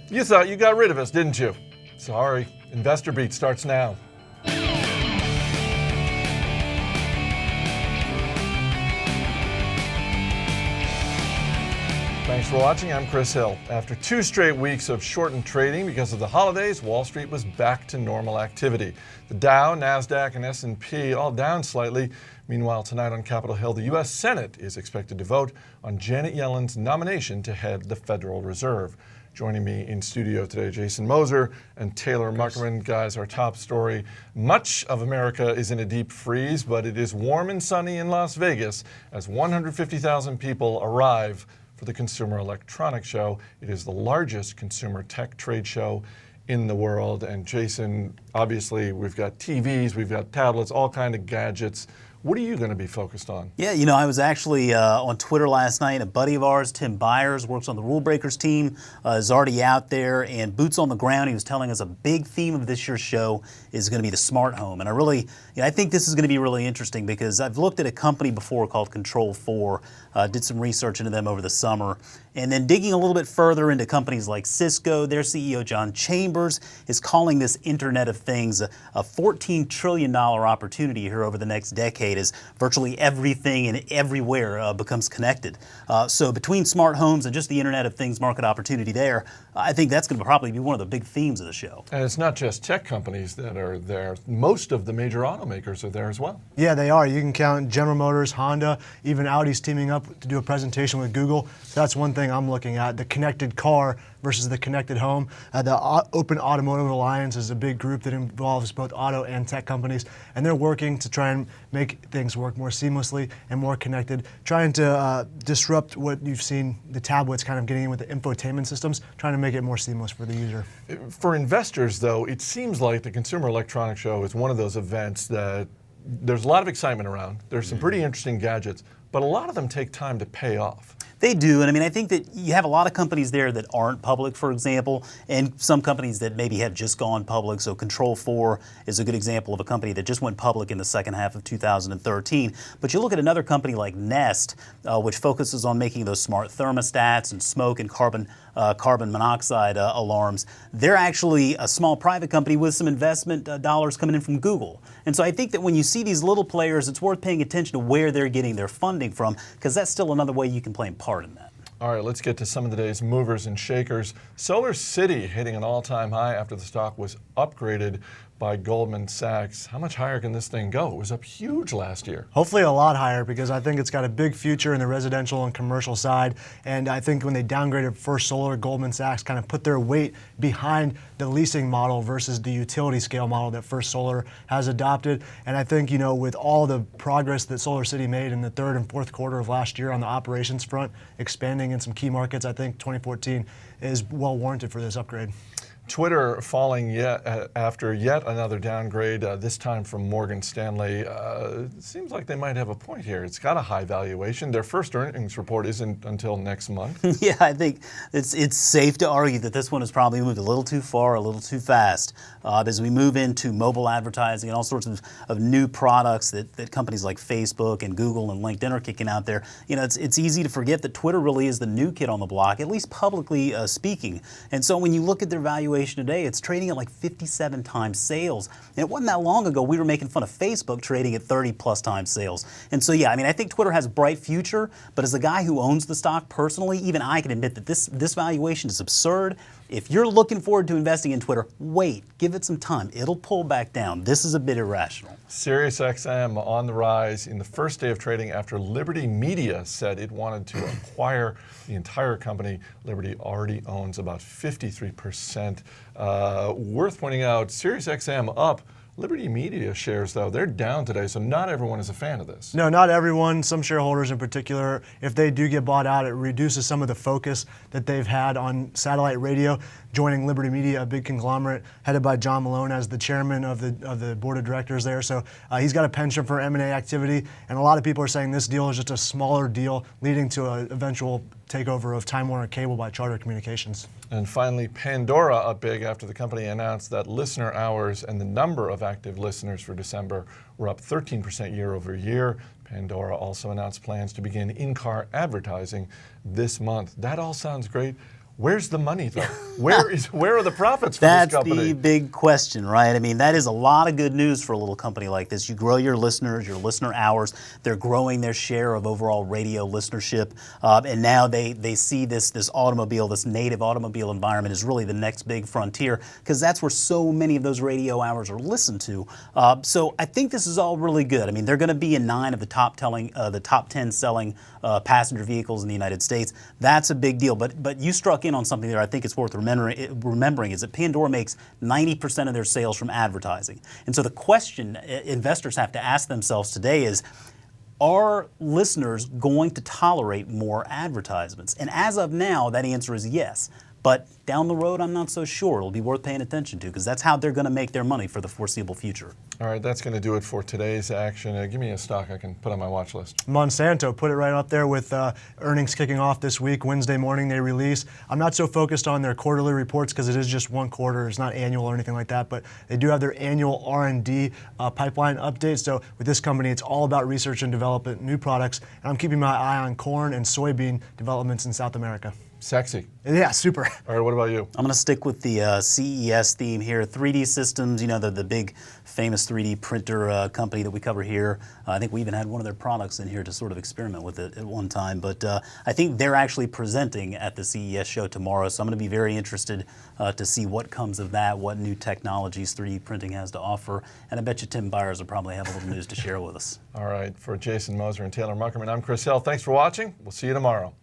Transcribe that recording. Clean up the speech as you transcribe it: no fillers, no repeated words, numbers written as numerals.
You thought you got rid of us, didn't you? Sorry, Investor Beat starts now. Thanks for watching. I'm Chris Hill. After 2 straight weeks of shortened trading because of the holidays, Wall Street was back to normal activity. The Dow, NASDAQ, and S&P all down slightly. Meanwhile, tonight on Capitol Hill, the U.S. Senate is expected to vote on Janet Yellen's nomination to head the Federal Reserve. Joining me in studio today, Jason Moser and Taylor Muckerman. Guys, our top story. Much of America is in a deep freeze, but it is warm and sunny in Las Vegas as 150,000 people arrive for the Consumer Electronics Show. It is the largest consumer tech trade show in the world. And Jason, obviously, we've got TVs, we've got tablets, all kind of gadgets. What are you going to be focused on? Yeah, I was actually on Twitter last night. A buddy of ours, Tim Byers, works on the Rule Breakers team, is already out there, and boots on the ground. He was telling us a big theme of this year's show is going to be the smart home. And I think this is going to be really interesting because I've looked at a company before called Control4, did some research into them over the summer, and then digging a little bit further into companies like Cisco. Their CEO, John Chambers, is calling this Internet of Things a $14 trillion opportunity here over the next decade as virtually everything and everywhere becomes connected. So between smart homes and just the Internet of Things market opportunity there, I think that's going to probably be one of the big themes of the show. And it's not just tech companies that are there. Most of the major automakers are there as well. Yeah, they are. You can count General Motors, Honda, even Audi's teaming up to do a presentation with Google. So that's one thing I'm looking at, the connected car versus the connected home. The Open Automotive Alliance is a big group that involves both auto and tech companies, and they're working to try and make things work more seamlessly and more connected, trying to disrupt what you've seen the tablets kind of getting in with the infotainment systems, trying to make it more seamless for the user. For investors, though, it seems like the Consumer Electronics Show is one of those events that there's a lot of excitement around. There's some pretty interesting gadgets, but a lot of them take time to pay off. They do, and I think that you have a lot of companies there that aren't public, for example, and some companies that maybe have just gone public. So Control4 is a good example of a company that just went public in the second half of 2013. But you look at another company like Nest, which focuses on making those smart thermostats and smoke and carbon monoxide alarms. They're actually a small private company with some investment dollars coming in from Google. And so I think that when you see these little players, it's worth paying attention to where they're getting their funding from, because that's still another way you can play a part in that. All right, let's get to some of the day's movers and shakers. Solar City hitting an all-time high after the stock was upgraded by Goldman Sachs. How much higher can this thing go? It was up huge last year. Hopefully a lot higher, because I think it's got a big future in the residential and commercial side. And I think when they downgraded First Solar, Goldman Sachs kind of put their weight behind the leasing model versus the utility scale model that First Solar has adopted. And I think, with all the progress that Solar City made in the third and fourth quarter of last year on the operations front, expanding in some key markets, I think 2014 is well warranted for this upgrade. Twitter falling after yet another downgrade, this time from Morgan Stanley. It seems like they might have a point here. It's got a high valuation. Their first earnings report isn't until next month. Yeah, I think it's safe to argue that this one has probably moved a little too far, a little too fast. As we move into mobile advertising and all sorts of new products that companies like Facebook and Google and LinkedIn are kicking out there, it's easy to forget that Twitter really is the new kid on the block, at least publicly speaking. And so when you look at their valuation today, it's trading at like 57 times sales. And it wasn't that long ago we were making fun of Facebook trading at 30 plus times sales. And so yeah, I think Twitter has a bright future, but as a guy who owns the stock personally, even I can admit that this valuation is absurd. If you're looking forward to investing in Twitter, wait, give it some time. It'll pull back down. This is a bit irrational. SiriusXM on the rise in the first day of trading after Liberty Media said it wanted to acquire the entire company. Liberty already owns about 53%. Worth pointing out, SiriusXM up. Liberty Media shares, though, they're down today, so not everyone is a fan of this. No, not everyone. Some shareholders in particular, if they do get bought out, it reduces some of the focus that they've had on satellite radio. Joining Liberty Media, a big conglomerate headed by John Malone as the chairman of the board of directors there. So he's got a penchant for M&A activity, and a lot of people are saying this deal is just a smaller deal leading to an eventual takeover of Time Warner Cable by Charter Communications. And finally, Pandora up big after the company announced that listener hours and the number of active listeners for December were up 13% year over year. Pandora also announced plans to begin in-car advertising this month. That all sounds great. Where's the money, though? Where are the profits for That's this company? the big question, right? I mean, that is a lot of good news for a little company like this. You grow your listeners, your listener hours. They're growing their share of overall radio listenership. And now they see this automobile, this native automobile environment is really the next big frontier, because that's where so many of those radio hours are listened to. So I think this is all really good. I mean, they're going to be in 9 of the top 10 selling passenger vehicles in the United States. That's a big deal. But you struck in on something there I think it's worth remembering is that Pandora makes 90% of their sales from advertising. And so the question investors have to ask themselves today is, are listeners going to tolerate more advertisements? And as of now, that answer is yes. But down the road, I'm not so sure. It'll be worth paying attention to, because that's how they're going to make their money for the foreseeable future. All right, that's going to do it for today's action. Give me a stock I can put on my watch list. Monsanto, put it right up there with earnings kicking off this week. Wednesday morning they release. I'm not so focused on their quarterly reports because it is just one quarter. It's not annual or anything like that, but they do have their annual R&D pipeline update. So with this company, it's all about research and development, new products, and I'm keeping my eye on corn and soybean developments in South America. Sexy. Yeah, super. All right, what about you? I'm going to stick with the CES theme here. 3D Systems, you know, the big famous 3D printer company that we cover here. I think we even had one of their products in here to sort of experiment with it at one time. But I think they're actually presenting at the CES show tomorrow, so I'm going to be very interested to see what comes of that, what new technologies 3D printing has to offer. And I bet you Tim Byers will probably have a little news to share with us. All right, for Jason Moser and Taylor Muckerman, I'm Chris Hill. Thanks for watching. We'll see you tomorrow.